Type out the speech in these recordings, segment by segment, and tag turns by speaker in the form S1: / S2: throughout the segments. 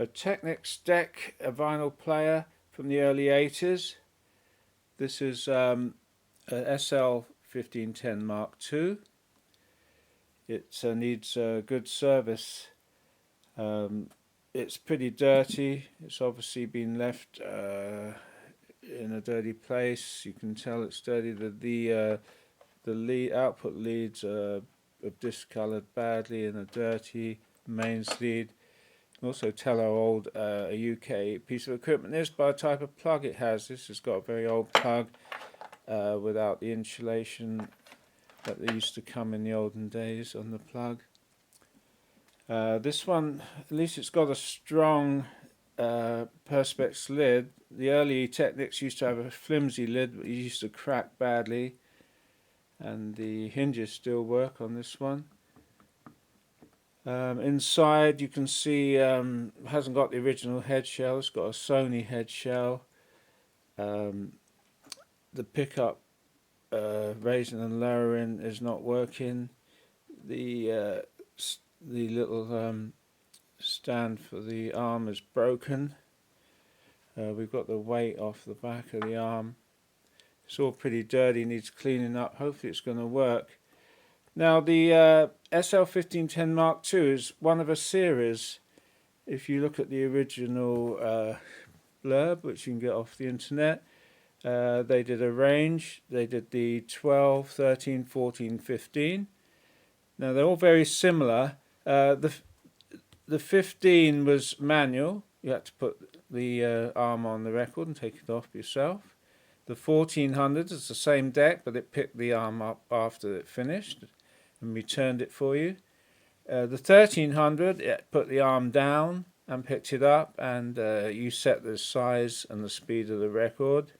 S1: a Technics deck, a vinyl player from the early 80s. This is a SL1510 Mark II. It needs good service. It's pretty dirty. It's obviously been left in a dirty place. You can tell it's dirty. The output leads are discoloured badly and are dirty. Mains lead. You can also tell how old a UK piece of equipment is by the type of plug it has. This has got a very old plug without the insulation that they used to come in the olden days on the plug. This one, at least it's got a strong Perspex lid. The early Technics used to have a flimsy lid, but it used to crack badly. And the hinges still work on this one. Inside you can see it hasn't got the original head shell, it's got a Sony head shell. The pickup raising and lowering is not working. The little stand for the arm is broken. We've got the weight off the back of the arm. It's all pretty dirty, needs cleaning up. Hopefully it's going to work. Now the SL1510 Mark II is one of a series. If you look at the original blurb, which you can get off the internet, they did a range. They did the 12, 13, 14, 15. Now they're all very similar. The 15 was manual. You had to put the arm on the record and take it off yourself. The 1400 is the same deck, but it picked the arm up after it finished and returned it for you. The 1300, it put the arm down and picked it up, and you set the size and the speed of the record.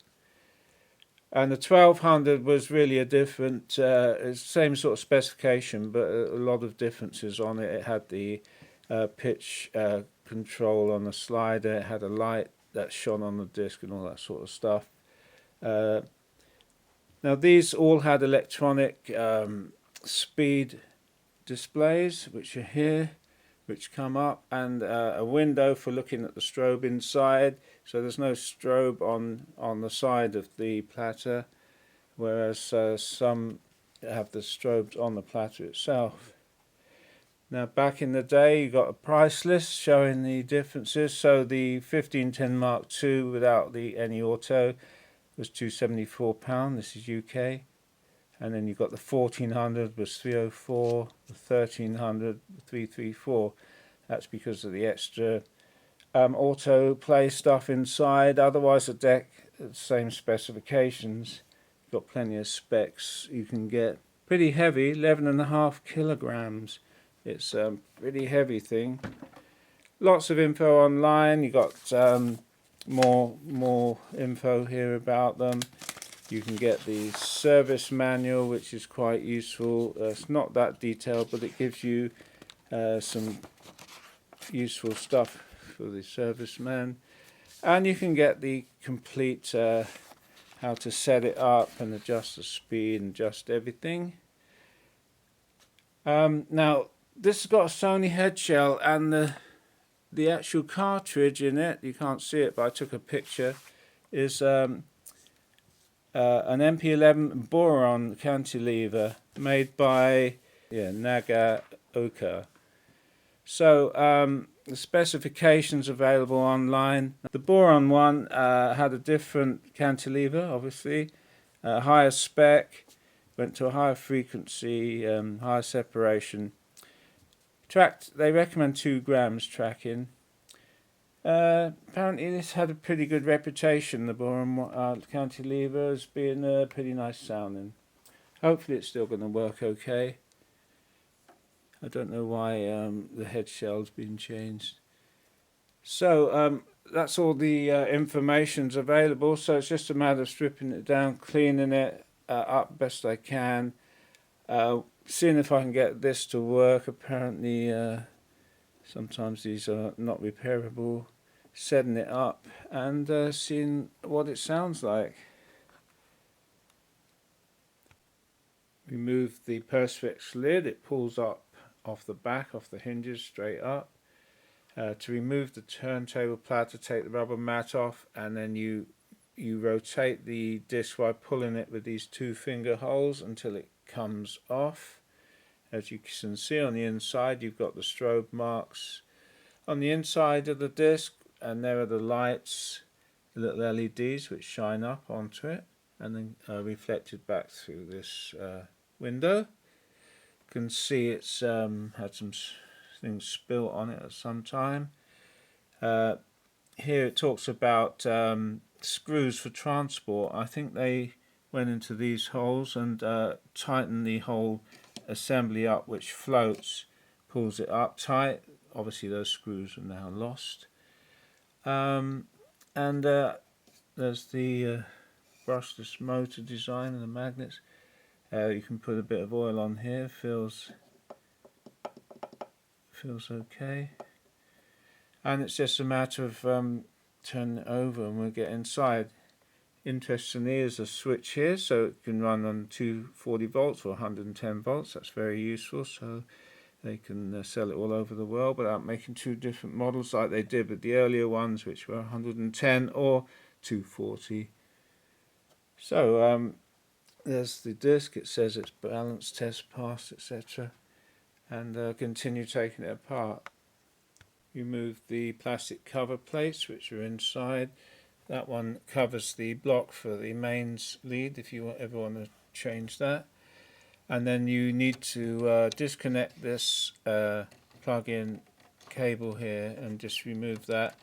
S1: And the 1200 was really a different, same sort of specification, but a lot of differences on it. It had the pitch control on the slider, it had a light that shone on the disc and all that sort of stuff. Now these all had electronic speed displays, which are here, which come up, and a window for looking at the strobe inside. So there's no strobe on the side of the platter, whereas some have the strobes on the platter itself. Now back in the day you got a price list showing the differences. So the 1510 Mark II without the any auto was £274, this is UK. And then you've got the 1400 was 304, the 1300 334. That's because of the extra auto play stuff inside. Otherwise the deck, same specifications. You've got plenty of specs you can get. Pretty heavy, 11.5 kilograms. It's a pretty heavy thing. Lots of info online. You got more info here about them. You can get the service manual, which is quite useful. It's not that detailed, but it gives you some useful stuff for the serviceman. And you can get the complete how to set it up and adjust the speed and adjust everything. Now this has got a Sony head shell, and the actual cartridge in it, you can't see it but I took a picture, is an MP11 boron cantilever made by Nagaoka. So the specifications available online. The boron one had a different cantilever, obviously, higher spec, went to a higher frequency, higher separation. They recommend 2 grams tracking. Apparently this had a pretty good reputation, the boron cantilever, as being pretty nice sounding. Hopefully it's still going to work okay. I don't know why the head shell's been changed. So that's all the information's available, so it's just a matter of stripping it down, cleaning it up best I can, seeing if I can get this to work. Apparently sometimes these are not repairable, setting it up and seeing what it sounds like. Remove the Perspex lid, it pulls up off the back, off the hinges, straight up. To remove the turntable platter, take the rubber mat off, and then you rotate the disc by pulling it with these 2-finger holes until it comes off. As you can see on the inside, you've got the strobe marks on the inside of the disc, and there are the lights, the little LEDs which shine up onto it and then reflected back through this window. You can see it's had some things spilt on it at some time. Here it talks about screws for transport. I think they went into these holes and tightened the whole assembly up, which floats, pulls it up tight. Obviously those screws are now lost. And there's the brushless motor design and the magnets. You can put a bit of oil on here, feels okay. And it's just a matter of turning it over and we'll get inside. Interestingly, there's a switch here, so it can run on 240 volts or 110 volts. That's very useful, so they can sell it all over the world without making 2 different models like they did with the earlier ones, which were 110 or 240. So there's the disc. It says it's balance test passed, etc. And continue taking it apart. Remove the plastic cover plates which are inside. That one covers the block for the mains lead if you ever want to change that. And then you need to disconnect this plug-in cable here and just remove that.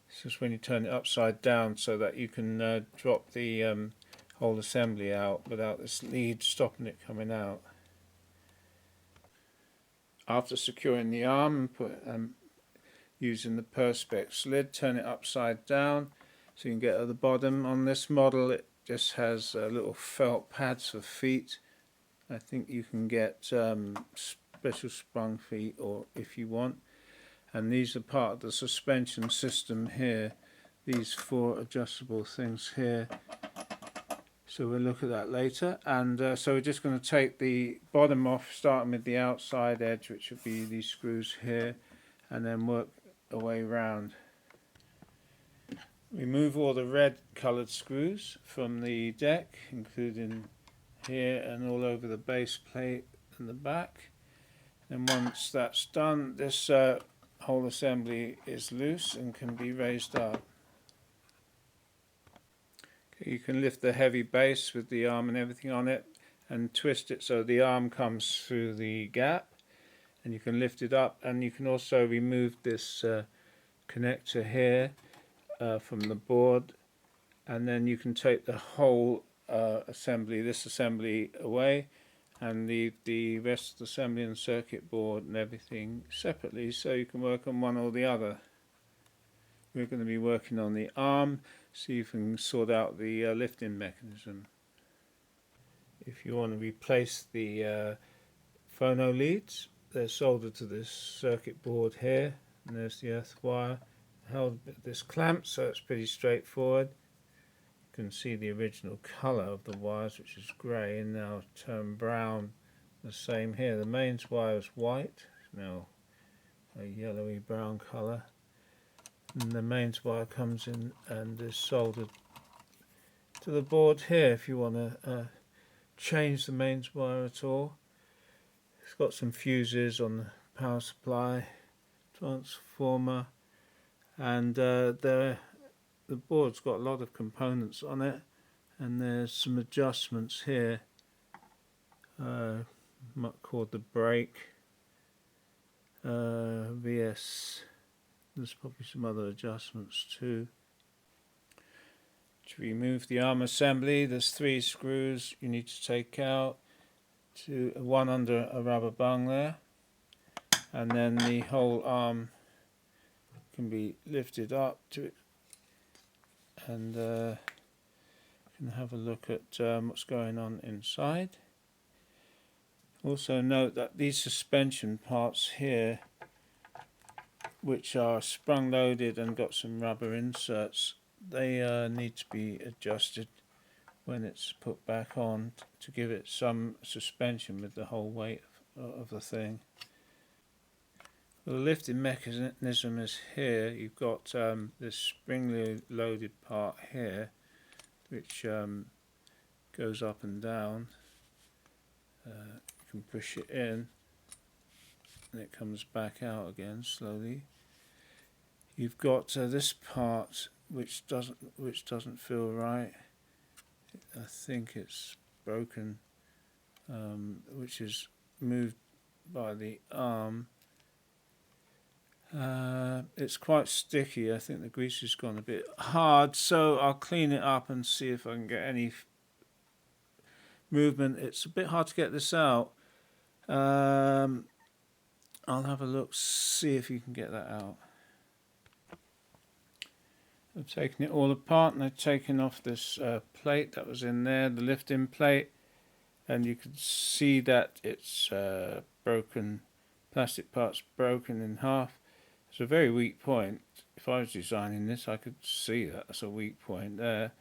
S1: This is when you turn it upside down so that you can drop the whole assembly out without this lead stopping it coming out. After securing the arm and using the Perspex lid, turn it upside down so you can get at the bottom. On this model it just has little felt pads for feet. I think you can get special sprung feet or if you want, and these are part of the suspension system here, these 4 adjustable things here, so we'll look at that later. And so we're just going to take the bottom off, starting with the outside edge, which would be these screws here, and then work our way round. Remove all the red coloured screws from the deck, including here and all over the base plate and the back. And once that's done, this whole assembly is loose and can be raised up. Okay, you can lift the heavy base with the arm and everything on it and twist it so the arm comes through the gap, and you can lift it up, and you can also remove this connector here from the board, and then you can take the whole this assembly away and leave the rest of the assembly and circuit board and everything separately, so you can work on one or the other. We're going to be working on the arm, see if we can sort out the lifting mechanism. If you want to replace the phono leads, they're soldered to this circuit board here, and there's the earth wire held with this clamp, so it's pretty straightforward. You can see the original colour of the wires, which is grey and now turned brown. The same here, the mains wire is white, it's now a yellowy brown colour, and the mains wire comes in and is soldered to the board here if you want to change the mains wire at all. It's got some fuses on the power supply, transformer, and the board's got a lot of components on it, and there's some adjustments here called the brake, VS. There's probably some other adjustments too. To remove the arm assembly, there's 3 screws you need to take out, one under a rubber bung there, and then the whole arm can be lifted up to it, and you can have a look at what's going on inside. Also note that these suspension parts here, which are sprung loaded and got some rubber inserts, they need to be adjusted when it's put back on to give it some suspension with the whole weight of the thing. The lifting mechanism is here. You've got this spring loaded part here, which goes up and down. You can push it in and it comes back out again slowly. You've got this part which doesn't feel right. I think it's broken, which is moved by the arm. It's quite sticky. I think the grease has gone a bit hard, so I'll clean it up and see if I can get any movement. It's a bit hard to get this out. I'll have a look, see if you can get that out. I've taken it all apart and I've taken off this plate that was in there, the lifting plate, and you can see that it's broken, plastic part's broken in half. It's a very weak point. If I was designing this, I could see that as a weak point there.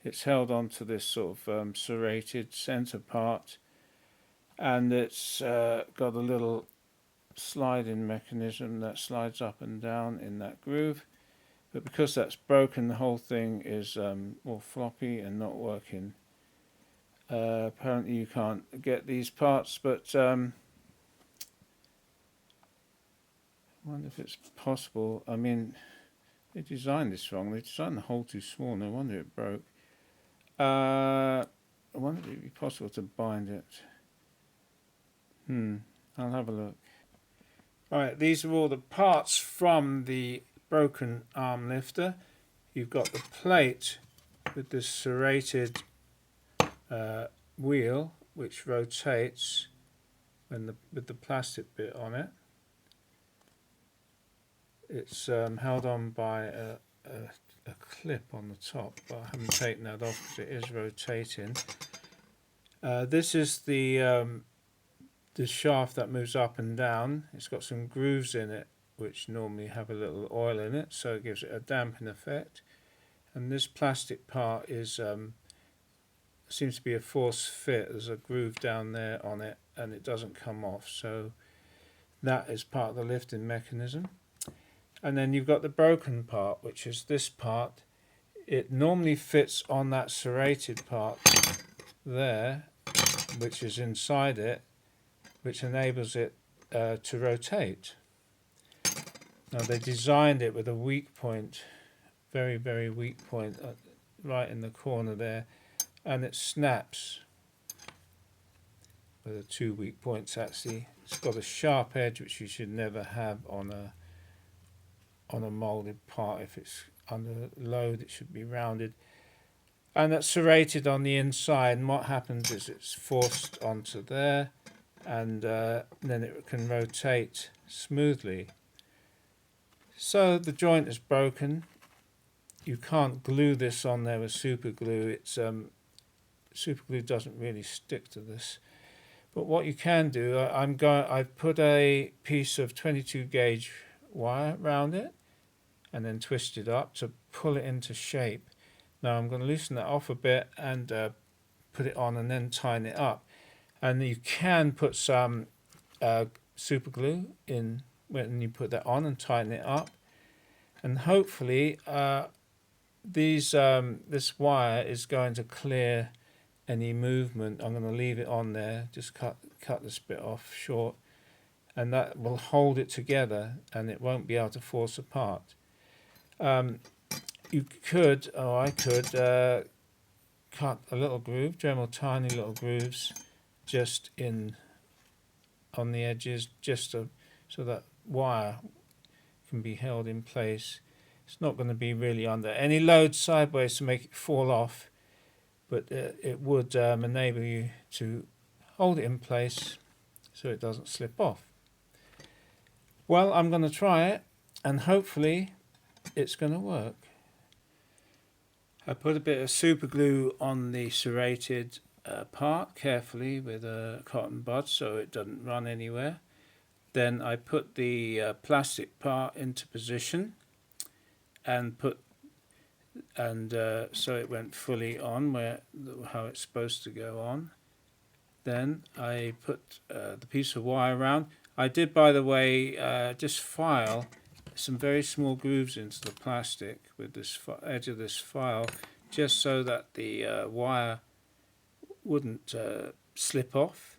S1: It's held onto this sort of serrated center part, and it's got a little sliding mechanism that slides up and down in that groove. But because that's broken, the whole thing is all floppy and not working. Apparently you can't get these parts, but I wonder if it's possible. I mean, they designed this wrong. They designed the hole too small. No wonder it broke. I wonder if it would be possible to bind it. I'll have a look. Alright, these are all the parts from the broken arm lifter. You've got the plate with this serrated wheel which rotates with the plastic bit on it. It's held on by a clip on the top, but I haven't taken that off because it is rotating. This is the shaft that moves up and down. It's got some grooves in it which normally have a little oil in it, so it gives it a damping effect. And this plastic part is seems to be a force fit. There's a groove down there on it and it doesn't come off, so that is part of the lifting mechanism. And then you've got the broken part, which is this part. It normally fits on that serrated part there, which is inside it, which enables it to rotate. Now they designed it with a weak point, very, very weak point, right in the corner there, and it snaps with the 2 weak points actually. It's got a sharp edge which you should never have on a moulded part. If it's under load, it should be rounded. And that's serrated on the inside, and what happens is it's forced onto there, and then it can rotate smoothly. So the joint is broken. You can't glue this on there with super glue. It's super glue doesn't really stick to this. But what you can do, I've put a piece of 22 gauge wire around it and then twist it up to pull it into shape. Now I'm going to loosen that off a bit and put it on and then tighten it up. And you can put some super glue in when you put that on and tighten it up. And hopefully this wire is going to clear any movement. I'm going to leave it on there, just cut this bit off short, and that will hold it together and it won't be able to force apart. You could, or I could, cut a little groove, Dremel tiny little grooves just on the edges, just so that wire can be held in place. It's not going to be really under any load sideways to make it fall off, but it would enable you to hold it in place so it doesn't slip off. Well, I'm going to try it and hopefully it's going to work. I put a bit of super glue on the serrated part carefully with a cotton bud so it doesn't run anywhere. Then I put the plastic part into position and so it went fully on how it's supposed to go on. Then I put the piece of wire around. I did, by the way, just file some very small grooves into the plastic with this edge of this file, just so that the wire wouldn't slip off.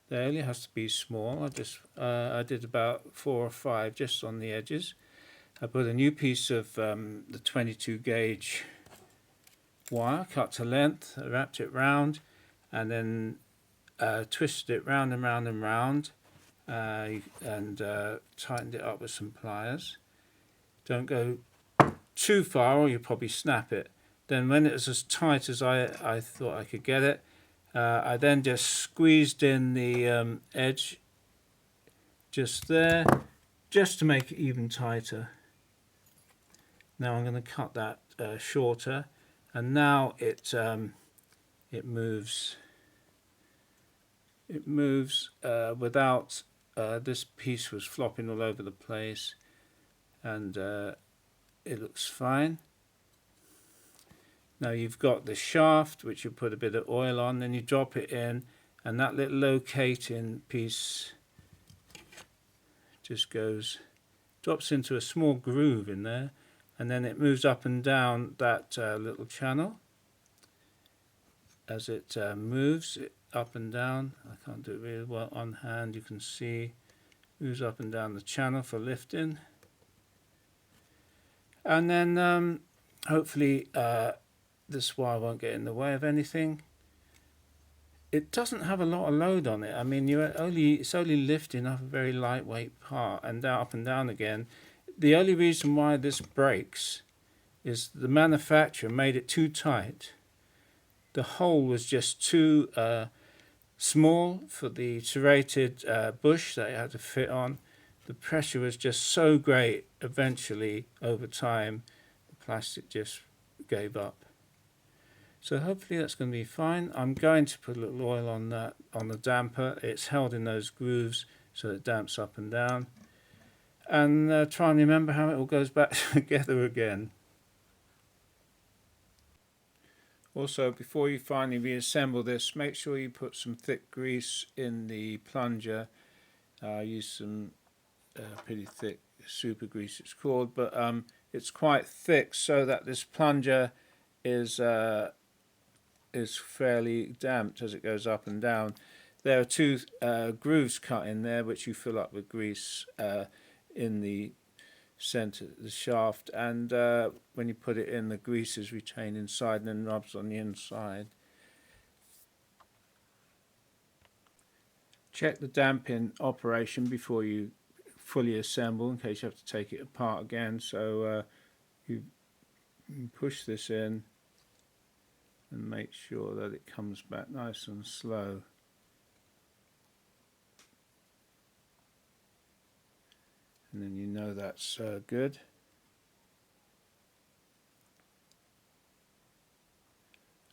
S1: There only has to be small. I did about 4 or 5 just on the edges. I put a new piece of the 22 gauge wire cut to length, wrapped it round, and then twisted it round and round and round, and tightened it up with some pliers. Don't go too far or you'll probably snap it. Then when it was as tight as I thought I could get it, I then just squeezed in the edge just there, just to make it even tighter. Now I'm going to cut that shorter, and now it moves. It moves without this piece was flopping all over the place, and it looks fine. Now you've got the shaft, which you put a bit of oil on, then you drop it in, and that little locating piece just drops into a small groove in there, and then it moves up and down that little channel. As it moves it up and down, I can't do it really well on hand, you can see, moves up and down the channel for lifting. And then hopefully this wire won't get in the way of anything. It doesn't have a lot of load on it. I mean, it's only lifting up a very lightweight part and up and down again. The only reason why this breaks is the manufacturer made it too tight. The hole was just too small for the serrated bush that it had to fit on. The pressure was just so great, eventually, over time, the plastic just gave up. So hopefully that's going to be fine. I'm going to put a little oil on that, on the damper. It's held in those grooves so it damps up and down. And try and remember how it all goes back together again. Also, before you finally reassemble this, make sure you put some thick grease in the plunger. Use some pretty thick super grease it's called, but it's quite thick so that this plunger is fairly damped as it goes up and down. There are 2 grooves cut in there which you fill up with grease in the center, the shaft, and when you put it in, the grease is retained inside and then rubs on the inside. Check the damping operation before you fully assemble, in case you have to take it apart again. So you push this in and make sure that it comes back nice and slow. And then you know that's good.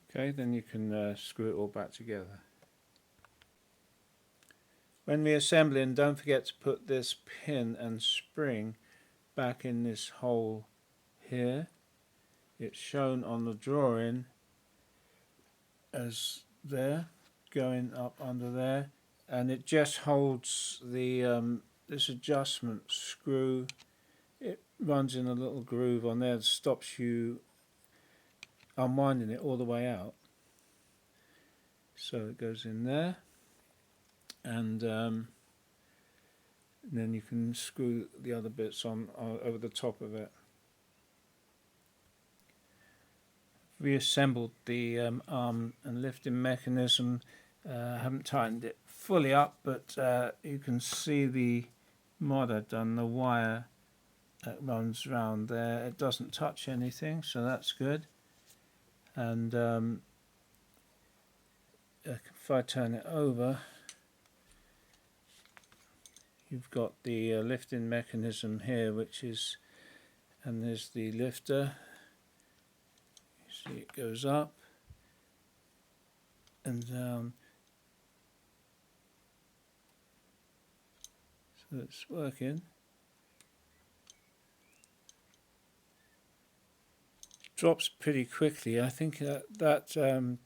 S1: Okay, then you can screw it all back together. When reassembling, don't forget to put this pin and spring back in this hole here. It's shown on the drawing as there, going up under there, and it just holds the this adjustment screw. It runs in a little groove on there that stops you unwinding it all the way out. So it goes in there, and then you can screw the other bits on over the top of it. Reassembled the arm and lifting mechanism. Haven't tightened it fully up, but you can see the mod I've done, the wire that runs around there. It doesn't touch anything, so that's good. And if I turn it over, you've got the lifting mechanism here, which is, and there's the lifter. You see it goes up and down. So it's working. Drops pretty quickly. I think that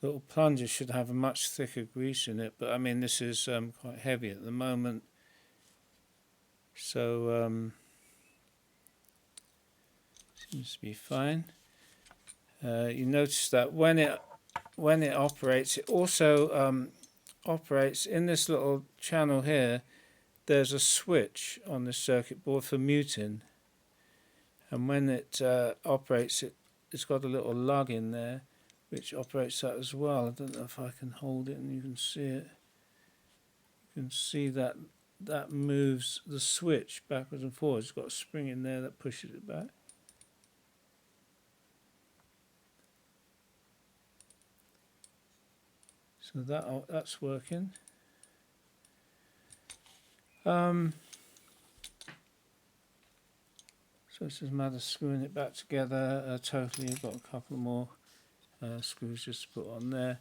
S1: little plunger should have a much thicker grease in it, but I mean this is quite heavy at the moment, so seems to be fine. You notice that when it operates, it also operates in this little channel here. There's a switch on the circuit board for muting, and when it operates, it's got a little lug in there which operates that as well. I don't know if I can hold it and you can see it. You can see that that moves the switch backwards and forwards. It's got a spring in there that pushes it back. So that's working. So it's just a matter of screwing it back together totally. I've got a couple more screws just to put on there.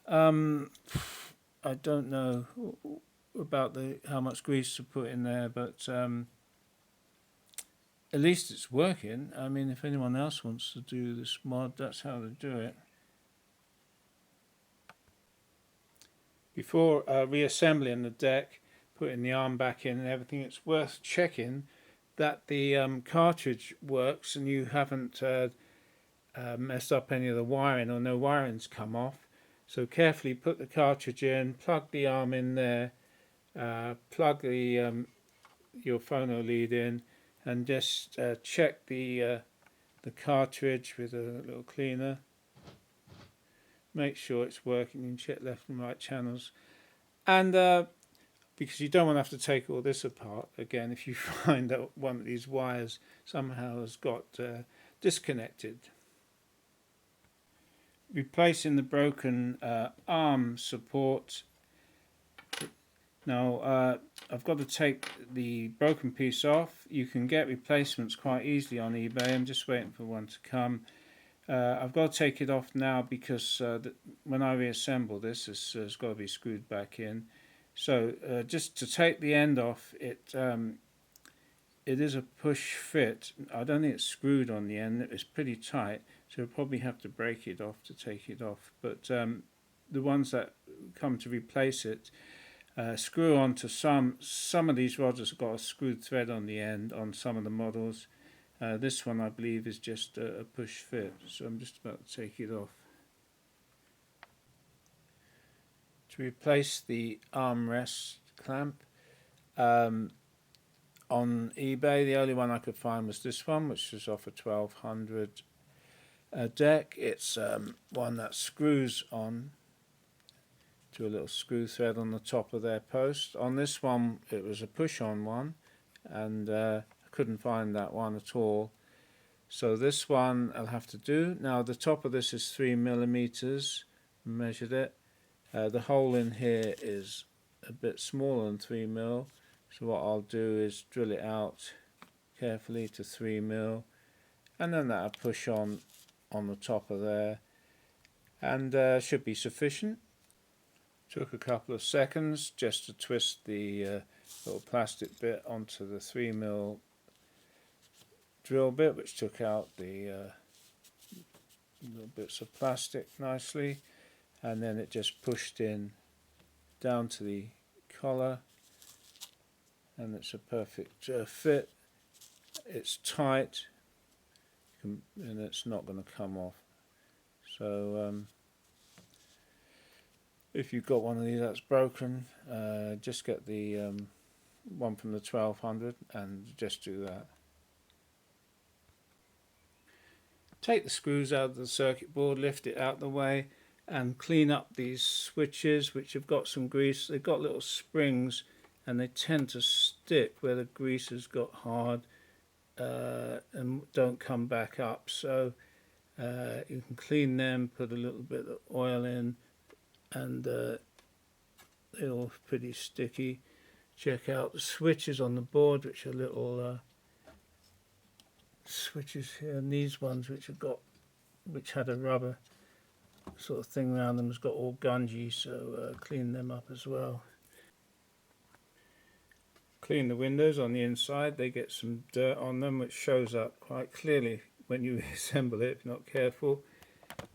S1: I don't know about how much grease to put in there, but at least it's working. I mean, if anyone else wants to do this mod, that's how to do it. Before reassembling the deck, putting the arm back in and everything, it's worth checking that the cartridge works and you haven't messed up any of the wiring, or no wiring's come off. So carefully put the cartridge in, plug the arm in there, plug the your phono lead in, and just check the cartridge with a little cleaner. Make sure it's working. You can check left and right channels, and because you don't want to have to take all this apart again if you find that one of these wires somehow has got disconnected. Replacing the broken arm support. Now I've got to take the broken piece off. You can get replacements quite easily on eBay. I'm just waiting for one to come. I've got to take it off now because when I reassemble this, it's got to be screwed back in. So just to take the end off, it is a push fit. I don't think it's screwed on the end. It's pretty tight, so you'll probably have to break it off to take it off. But the ones that come to replace it screw onto some of these rods have got a screwed thread on the end on some of the models. This one I believe is just a push fit, so I'm just about to take it off. To replace the armrest clamp, on eBay the only one I could find was this one, which is off a 1200 deck. It's one that screws on to a little screw thread on the top of their post. On this one it was a push-on one, and I couldn't find that one at all. So this one I'll have to do. Now the top of this is 3mm, measured it. The hole in here is a bit smaller than 3mm, so what I'll do is drill it out carefully to 3mm, and then that'll push on the top of there, and should be sufficient. Took a couple of seconds just to twist the little plastic bit onto the 3mm drill bit, which took out the little bits of plastic nicely, and then it just pushed in down to the collar, and it's a perfect fit. It's tight, and it's not going to come off. So if you've got one of these that's broken, just get the one from the 1200 and just do that. Take the screws out of the circuit board, lift it out the way, and clean up these switches which have got some grease. They've got little springs and they tend to stick where the grease has got hard and don't come back up. So you can clean them, put a little bit of oil in, and they're all pretty sticky. Check out the switches on the board, which are little switches here, and these ones which had a rubber sort of thing around them has got all gungy, so clean them up as well. Clean the windows on the inside. They get some dirt on them which shows up quite clearly when you assemble it if you're not careful.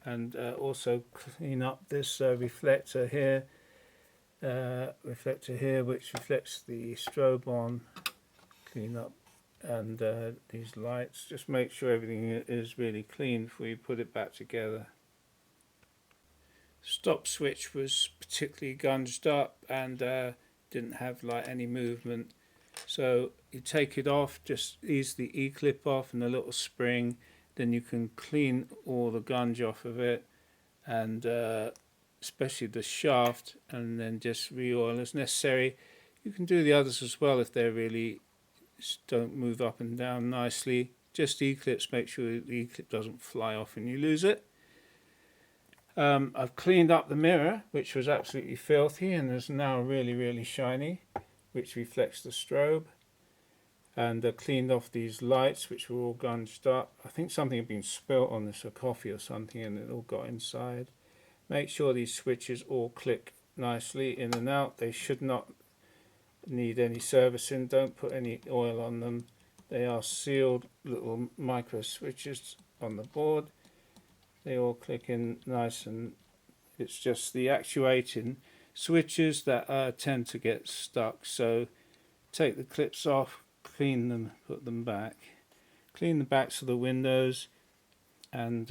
S1: and also clean up this reflector here, which reflects the strobe on. Clean up and these lights. Just make sure everything is really clean before you put it back together. Stop switch was particularly gunged up and didn't have like any movement, so you take it off, just ease the E-clip off and the little spring, then you can clean all the gunge off of it, and especially the shaft, and then just re-oil as necessary. You can do the others as well if they really don't move up and down nicely. Just E-clips, make sure the E-clip doesn't fly off and you lose it. I've cleaned up the mirror, which was absolutely filthy and is now really shiny, which reflects the strobe. And cleaned off these lights, which were all gunged up. I think something had been spilt on this, a coffee or something, and it all got inside. Make sure these switches all click nicely in and out. They should not need any servicing. Don't put any oil on them. They are sealed little micro switches on the board. They all click in nice, and it's just the actuating switches that tend to get stuck. So take the clips off, clean them, put them back, clean the backs of the windows, and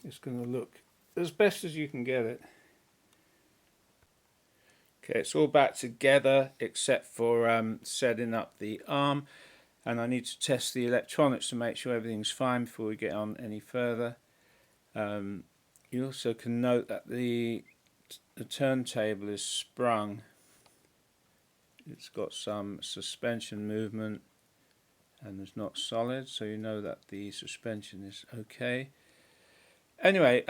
S1: it's going to look as best as you can get it. Okay, it's all back together except for setting up the arm, and I need to test the electronics to make sure everything's fine before we get on any further. You also can note that the turntable is sprung. It's got some suspension movement and it's not solid, so you know that the suspension is okay. Anyway,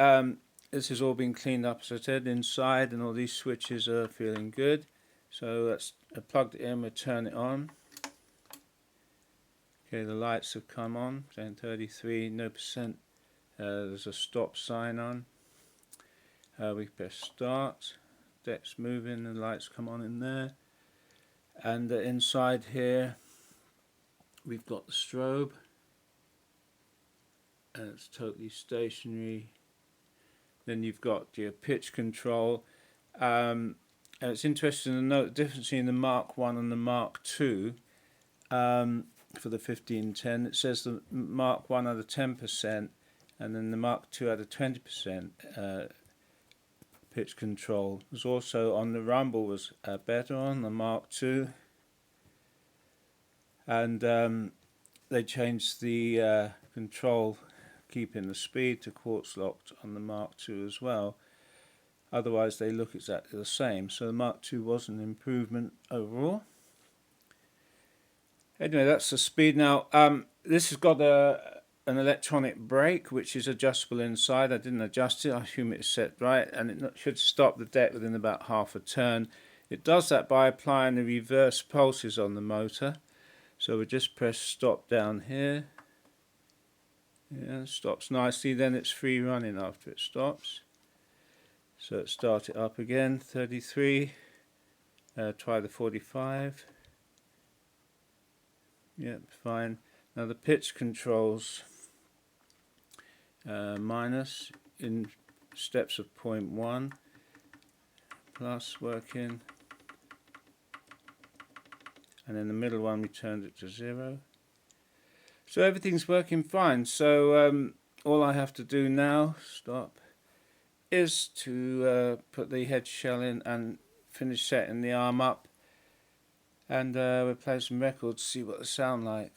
S1: this has all been cleaned up, as I said, inside, and all these switches are feeling good. So let's plug it in, we'll turn it on. Okay, the lights have come on, saying 33, no percent. There's a stop sign on. We press start, deck's moving, the lights come on in there. And inside here we've got the strobe, and it's totally stationary. Then you've got your pitch control, and it's interesting to note the difference between the Mark 1 and the Mark 2 for the 1510. It says the Mark 1 had a 10%, and then the Mark II had a 20% pitch control. It was also on the rumble was better on the Mark II, and they changed the control, keeping the speed to quartz locked on the Mark II as well. Otherwise they look exactly the same, so the Mark II was an improvement overall. Anyway, that's the speed. Now this has got an electronic brake which is adjustable inside. I didn't adjust it, I assume it's set right, and it should stop the deck within about half a turn. It does that by applying the reverse pulses on the motor. So we just press stop down here. Yeah, it stops nicely, then it's free running after it stops. So let's start it up again, 33, try the 45. Yep, fine. Now the pitch controls minus in steps of 0.1, plus working, and in the middle one we turned it to 0. So everything's working fine. So all I have to do now, stop, is to put the head shell in and finish setting the arm up, and we'll play some records, see what they sound like.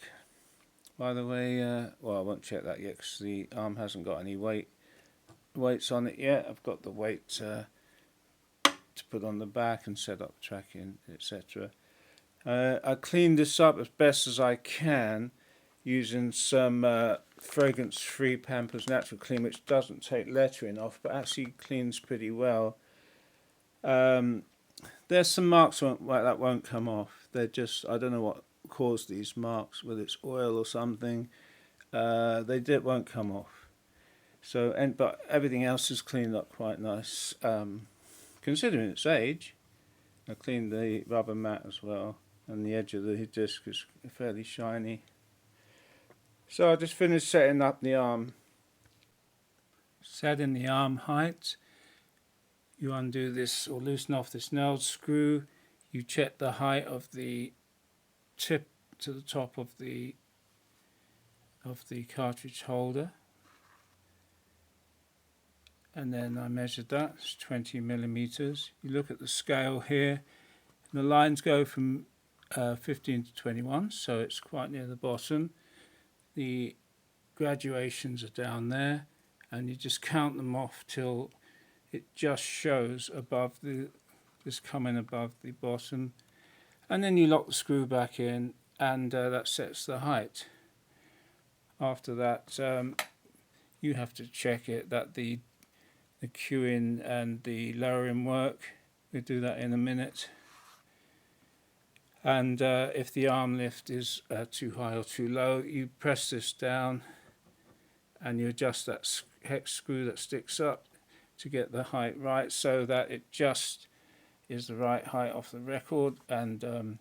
S1: By the way, well, I won't check that yet because the arm hasn't got any weights on it yet. I've got the weight to put on the back and set up tracking, etc. I cleaned this up as best as I can using some fragrance-free Pampers Natural Clean, which doesn't take lettering off but actually cleans pretty well. There's some marks that won't come off. They're just, I don't know what caused these marks, whether it's oil or something. They won't come off. So, but everything else is cleaned up quite nice, considering its age. I cleaned the rubber mat as well, and the edge of the disc is fairly shiny. So I just finished setting up the arm. set in the arm height. You undo this or loosen off this nose screw. You check the height of the tip to the top of the cartridge holder, and then I measured that. It's 20 millimeters. You look at the scale here, and the lines go from 15 to 21, so it's quite near the bottom. The graduations are down there, and you just count them off till it just shows above just coming above the bottom, and then you lock the screw back in, and that sets the height. After that, you have to check it that the cueing and the lowering work. We'll do that in a minute. And if the arm lift is too high or too low, you press this down and you adjust that hex screw that sticks up to get the height right, so that it just is the right height off the record. And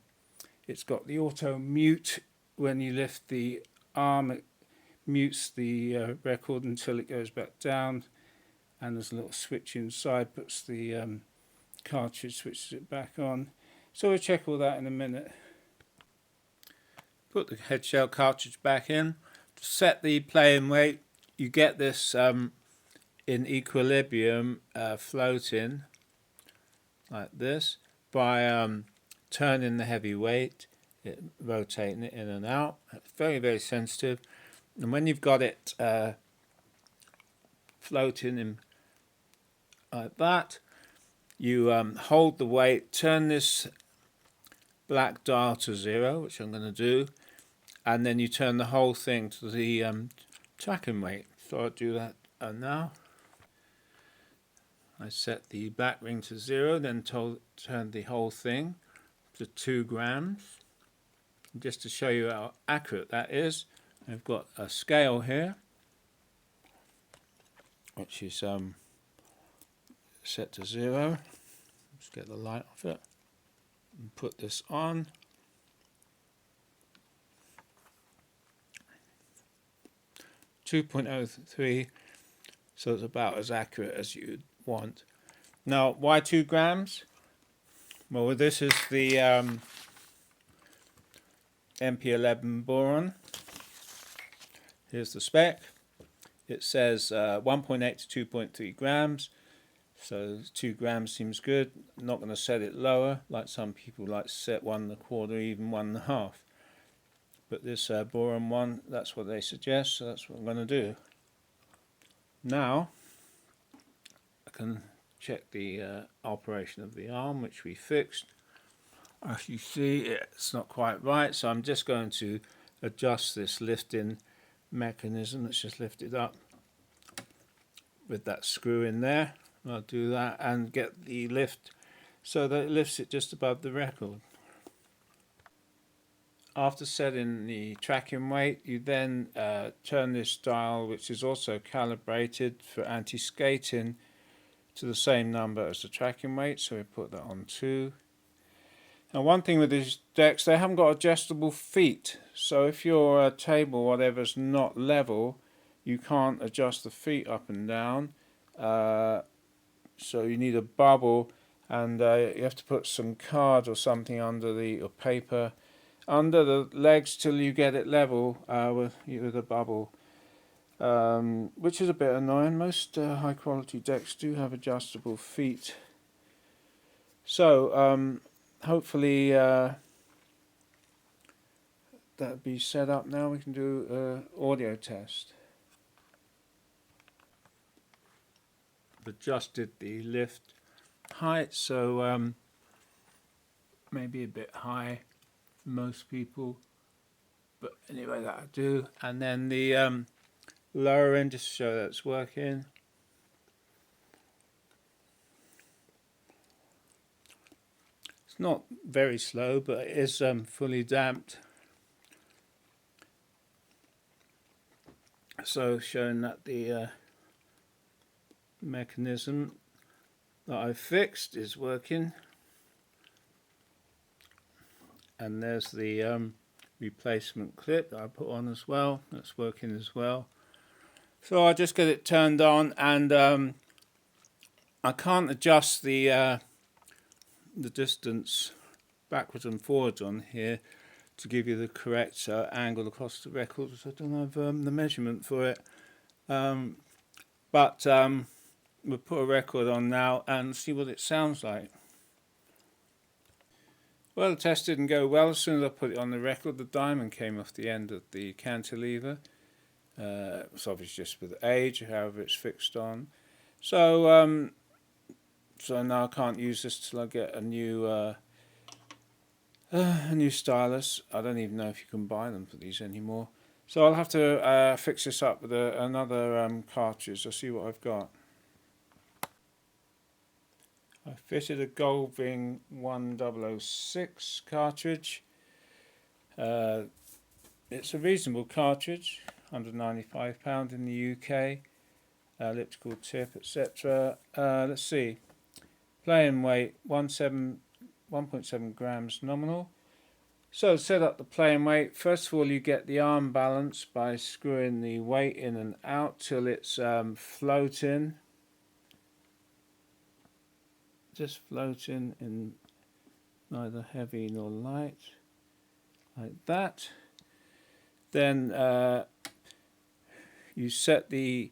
S1: it's got the auto mute. When you lift the arm, it mutes the record until it goes back down, and there's a little switch inside, puts the cartridge, switches it back on. So we'll check all that in a minute. Put the head shell cartridge back in. To set the playing weight, you get this in equilibrium floating like this by turning the heavy weight, rotating it in and out. It's very, very sensitive. And when you've got it floating in like that, you hold the weight, turn this black dial to 0, which I'm going to do, and then you turn the whole thing to the tracking weight. So I'll do that now. I set the black ring to 0, then turn the whole thing to 2 grams. Just to show you how accurate that is, I've got a scale here, which is set to 0. Let's get the light off it and put this on. .03, so it's about as accurate as you'd want. Now, why 2 grams? Well, this is the MP11 boron. Here's the spec. It says 1.8 to 2.3 grams. So 2 grams seems good. I'm not going to set it lower, like some people like to set 1 1/4, even 1 1/2. But this boron one, that's what they suggest, so that's what I'm going to do. Now, I can check the operation of the arm, which we fixed. As you see, it's not quite right, so I'm just going to adjust this lifting mechanism. Let's just lift it up with that screw in there. I'll do that and get the lift so that it lifts it just above the record. After setting the tracking weight, you then turn this dial, which is also calibrated for anti-skating, to the same number as the tracking weight, so we put that on 2. Now, one thing with these decks, they haven't got adjustable feet, so if your table, whatever's not level, you can't adjust the feet up and down. So you need a bubble, and you have to put some card or something under or paper under the legs till you get it level with a bubble, which is a bit annoying. Most high quality decks do have adjustable feet. So hopefully that'll be set up now. We can do an audio test. Adjusted the lift height, so maybe a bit high for most people, but anyway, that'll do. And then the lower end, just to show that it's working. It's not very slow, but it is fully damped, so showing that the mechanism that I fixed is working. And there's the replacement clip that I put on as well. That's working as well. So I just get it turned on, and I can't adjust the distance backwards and forwards on here to give you the correct angle across the record, so I don't have the measurement for it. But we'll put a record on now and see what it sounds like. Well, the test didn't go well. As soon as I put it on the record, the diamond came off the end of the cantilever. It's obviously just with age, however it's fixed on. So so now I can't use this till I get a new stylus. I don't even know if you can buy them for these anymore. So I'll have to fix this up with another cartridge. I'll see what I've got. I fitted a Goldwing 1006 cartridge. It's a reasonable cartridge, £195 in the UK, elliptical tip, etc. Let's see, playing weight 1.7 grams nominal. So set up the playing weight. First of all, you get the arm balance by screwing the weight in and out till it's floating. Just floating in neither heavy nor light, like that. Then you set the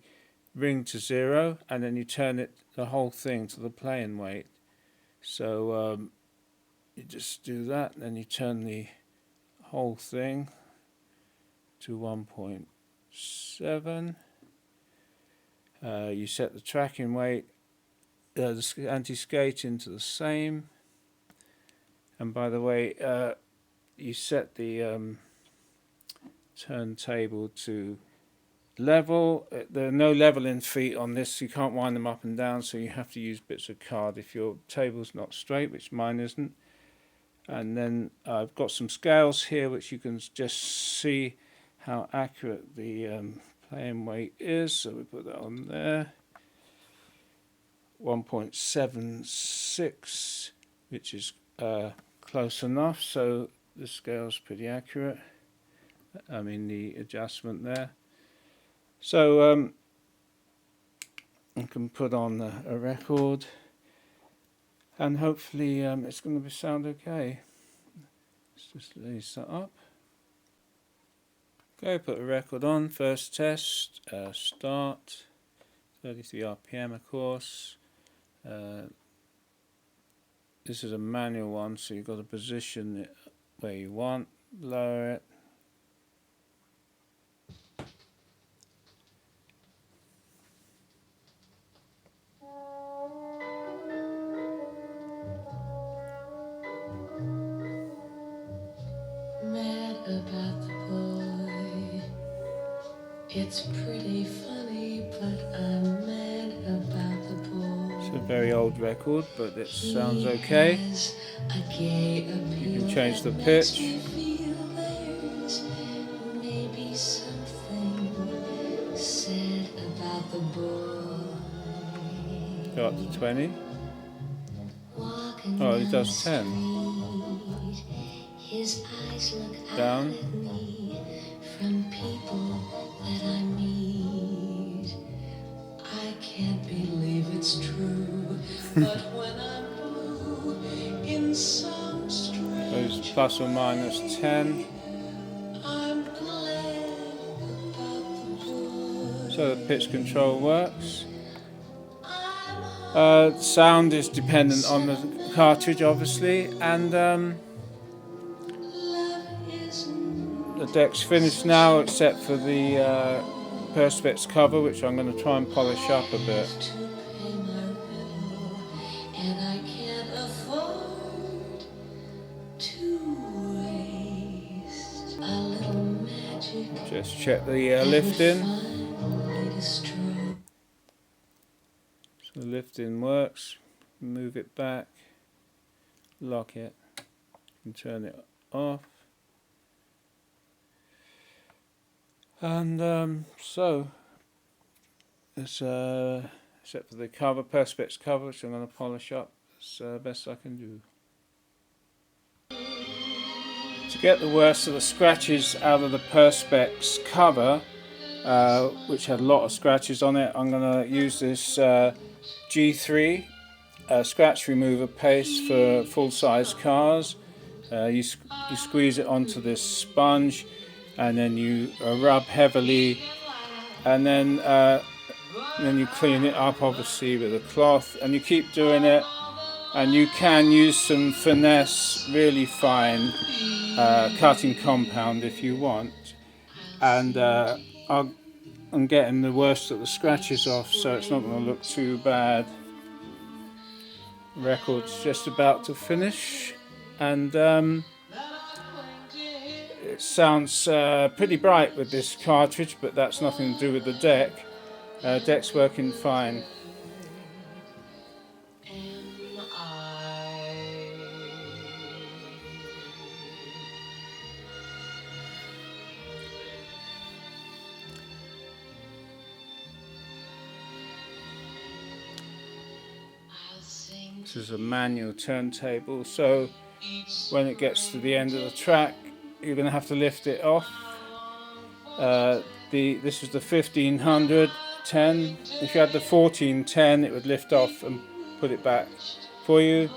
S1: ring to 0, and then you turn it, the whole thing, to the playing weight. So you just do that, and then you turn the whole thing to 1.7. You set the tracking weight, the anti-skate into the same. And by the way, you set the turntable to level. There are no leveling feet on this. You can't wind them up and down, so you have to use bits of card if your table's not straight, which mine isn't. And then I've got some scales here which you can just see how accurate the playing weight is. So we put that on there. 1.76, which is close enough, so the scale's pretty accurate. I mean the adjustment there. So I can put on a record, and hopefully it's going to sound okay. Let's just lace that up. Okay, put a record on. First test, start, 33 RPM of course. This is a manual one, so you've got to position it where you want, lower it.
S2: Mad about the boy. It's pretty funny, but I'm mad about the boy.
S1: It's a very old record, but it sounds okay. You can change the pitch.
S2: Maybe something said about the boy.
S1: Go up to 20.
S2: Walking
S1: Oh, it does 10.
S2: street, his eyes look
S1: Down.
S2: out at me from people that I meet. I can't believe it's true, but when I'm blue in some strange
S1: Goes plus or minus 10.
S2: I'm glad about the boy.
S1: So the pitch control works.
S2: I'm
S1: Sound is dependent on the cartridge, obviously, and
S2: love isn't
S1: the deck's finished now, except for the Perspex cover, which I'm going to try and polish up a bit.
S2: to pay my bill, and I can't afford to waste a little magic.
S1: Just check the lift in.
S2: Finally destroy.
S1: So the lift in works. Move it back, lock it, and turn it off. And so it's except for the cover, Perspex cover, which I'm going to polish up as best I can do. To get the worst of the scratches out of the Perspex cover, which had a lot of scratches on it. I'm going to use this G3 scratch remover paste for full-size cars. You squeeze it onto this sponge, and then you rub heavily, and then you clean it up obviously with a cloth, and you keep doing it. And you can use some finesse, really fine cutting compound if you want. And I'm getting the worst of the scratches off, so it's not going to look too bad. Record's just about to finish, and it sounds pretty bright with this cartridge, but that's nothing to do with the deck. Deck's working fine. This is a manual turntable, so when it gets to the end of the track, you're going to have to lift it off. This is the 1510. If you had the 1410, it would lift off and put it back for you.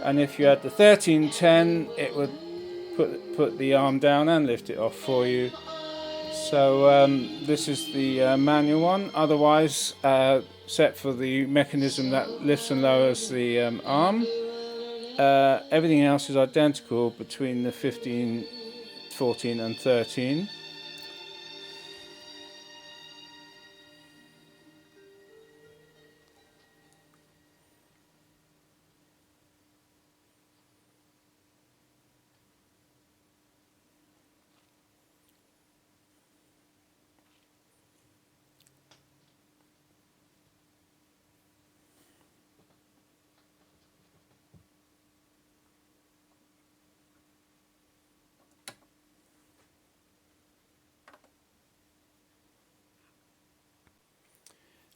S1: And if you had the 1310, it would put the arm down and lift it off for you. So this is the manual one. Otherwise, set for the mechanism that lifts and lowers the arm. Everything else is identical between the 15, 14 and 13.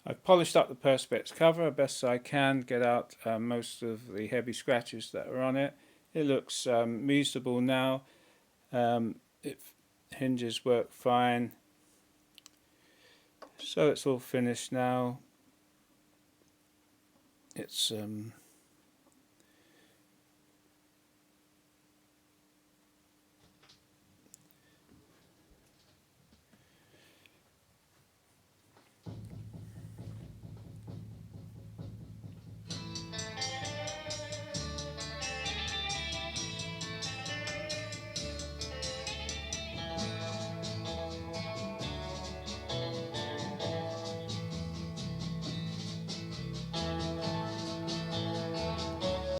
S1: I've polished up the Perspex cover best I can, get out most of the heavy scratches that are on it. It looks reasonable now. Hinges work fine. So it's all finished now. It's